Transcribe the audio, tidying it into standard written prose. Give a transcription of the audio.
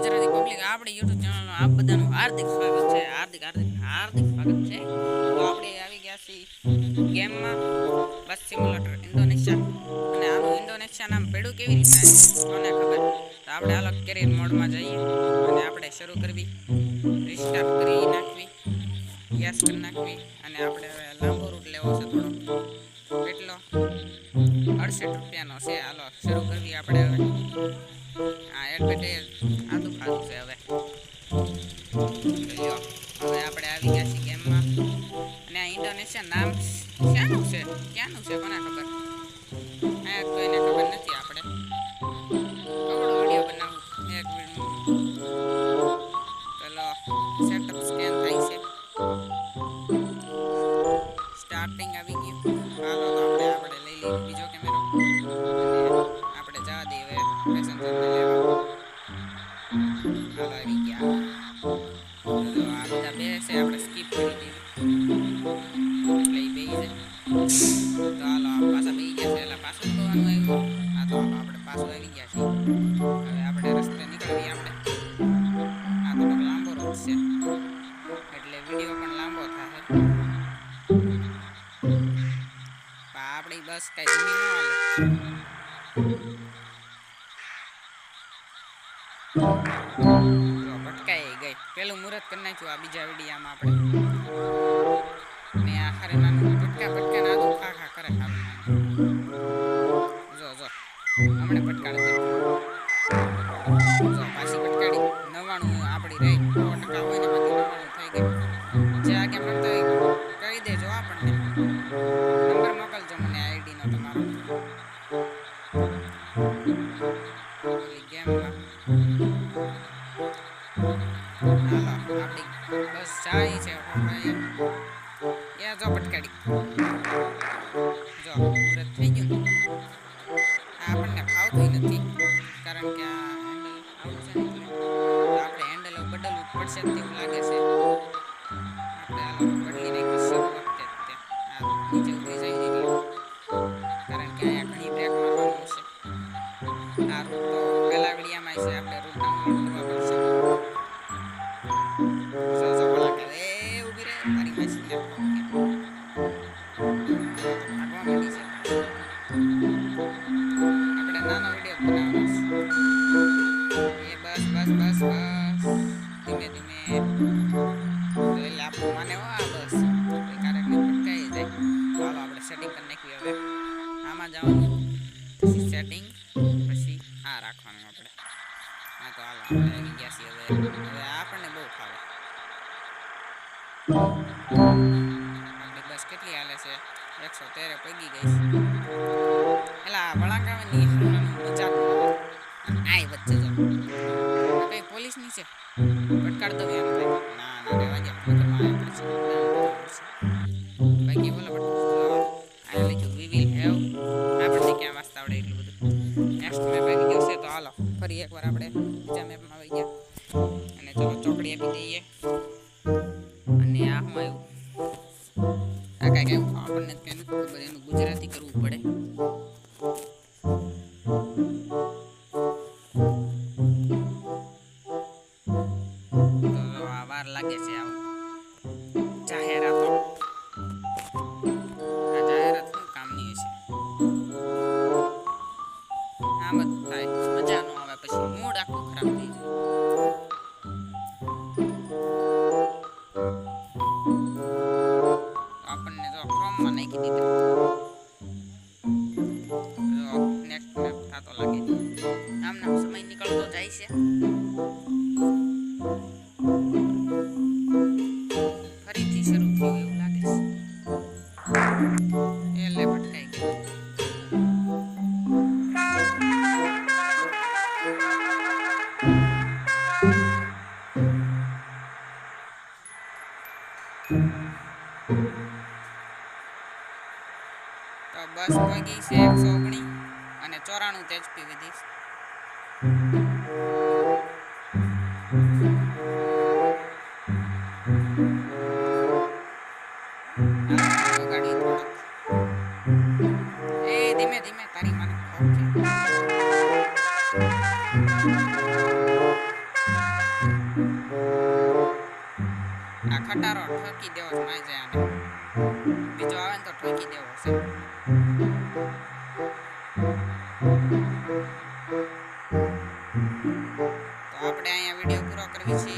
Gujarati public આપણી YouTube ચેનલનો આપ બધાનું હાર્દિક સ્વાગત છે. હાર્દિક હાર્દિક હાર્દિક સ્વાગત છે. તો આપણે આવી ગયા છીએ ગેમમાં બસ સિમ્યુલેટર ઇન્ડોનેશિયા. અને આનું ઇન્ડોનેશિયા નામ પડ્યું કેવી રીતના છે કોને ખબર. તો આપણે હાલો કેરિયર મોડમાં જઈએ અને આપણે શરૂ કરવી, રિસ્ટાર્ટ કરી નાખવી, યસ કરી નાખવી. અને આપણે હવે લાંબો રૂટ લેવો છે થોડો, કેટલો 68 રૂપિયાનો છે. હાલો શરૂ કરવી આપણે હવે. હા એડવર્ટાઈઝ આદું ખાધું છે હવે. લ્યો હવે આપણે આવી ગયા છીએ ગેમમાં. અને આ ઇન્ડોનેશિયા નામ શાનું છે, ક્યાંનું છે કોને ખબર. હા કોઈને ખબર નથી. આપણે કવડો વિડીયો બનાવું એક મિનિટ. પેલો સેટઅપ સ્કેન થાય છે, સ્ટાર્ટિંગ આવી ગયું. હાલો તો આપણે લઈ લઈએ બીજો કેમેરો અને આપણે જવા દઈએ હવે પેસેન્જરને લેવા. હાલો આવી ગયા. તો આ બધા બે છે, આપણે સ્કીપ કરી દેવી એટલે એ બેસી જાય. તો હાલો પાછા બેસી ગયા છે એટલે પાછું જોવાનું આવ્યું. હા તો હાલો આપણે પાછું આવી ગયા છીએ. હવે આપણે રસ્તે નીકળીએ. આપણે આ થોડોક લાંબો રોડ છે એટલે વિડીયો પણ લાંબો થાય. આપણી બસ કઈ ધીમી ન હાલે. ભટકાઈ ગઈ. પેલું મુહૂર્ત કરી નાખ્યું આ બીજા વિડીયામાં આપણે. ને આ હારે નાનું ભટકા ભટકા નાનું ખા ખા કરે. હારું જો જો હમણાં ભટકાડે છે. જો પાછી ભટકાડી. 99 આપણી રહી 100% હોય ને બાકી 99 થઈ ગઈ. જે આ કેમ રમતા હોય કહી દેજો આપણને. નંબર મોકલજો મને આઈડી નો તમારો. ગેમમાં હાલો આપણી બસ જાય છે. એ જો ભટકાડી. જો મુહૂર્ત થઈ ગયું. આ આપણને ફાવતું નથી કારણ કે આ હેન્ડલ આવું છે ને એટલે આપણે હેન્ડલ બદલવું પડશે તેવું લાગે છે. આપણે હાલો બદલી નાખી શરૂ વખતે તે આ નીચે ઉતરી જાય એટલે કારણ કે અહીંયા ઘણી બ્રેક મારવાનું છે. આ રૂટ તો પહેલા વિડીયામાં છે, આપણે રૂટ ડાઉનલોડ કરવા પડશે. જો બોલા કે એ ઊભી રહે મારી માસી ને ભાગવા માંડી છે. આપણે નાનો વિડીયો બનાવવાનો છે. એ બસ બસ બસ બસ ધીમે ધીમે એટલે આપણું માને હો આ બસ ક્યારેક ને ભટકાઈ જાય. ચાલો આપણે સેટિંગ કરી નાખીએ હવે. આમાં જવાનું, પછી સેટિંગ, પછી આ રાખવાનું આપણે. હા તો હાલો આપણે આવી ગયા છીએ હવે. હવે આપણને બહુ ફાવે. આપણી બસ કેટલી હાલે છે? 113 પગી ગઈ. એલા વળાંક આવે ને મજા આય વચ્ચે જો કઈ પોલીસની છે ભટકાડ દો એમ થાય. ના ના રહેવા દે. બાકી બોલો આ લખ્યું વી વિલ હેવ. આપણને ક્યાં વાંચતા આવડે એટલું બધું. નેક્સ્ટ મેપ આવી ગયો છે તો હાલો ફરી એકવાર આપણે બીજા મેપમાં આવી ગયા. અને ચલો ચોકડી આપી દઈએ. અને આ શું આવ્યું? આ કાંઈક એવું આપણને કંઈ નથી ખબર. એનું ગુજરાતી કરવું પડે. તો આ વાર લાગે છે. આવું જાહેરાતો, આ જાહેરાત શું કામની હશે? આમ જ થાય, મજા ન આવે, પછી મૂડ આખું ખરાબ થઈ જાય. આપણને જો ક્રોમમાં નાખી દીધા. જો નેક્સ્ટ મેપ થતો લાગે. આમ નામ સમય નીકળતો જાય છે. ફરીથી શરૂ થયું એવું લાગે છે. એટલે ભટકાઈ ગયું. તો બસ પગી છે 119 અને 94 HP વધી. ગાડી એ ધીમે ધીમે તારી મને ખટારો ઠોકી દેવો છે માય જાય આને બીજો આવે ને તો ઠોકી દેવો છે તો આપણે અહીંયા વિડીયો પૂરો કરવી છે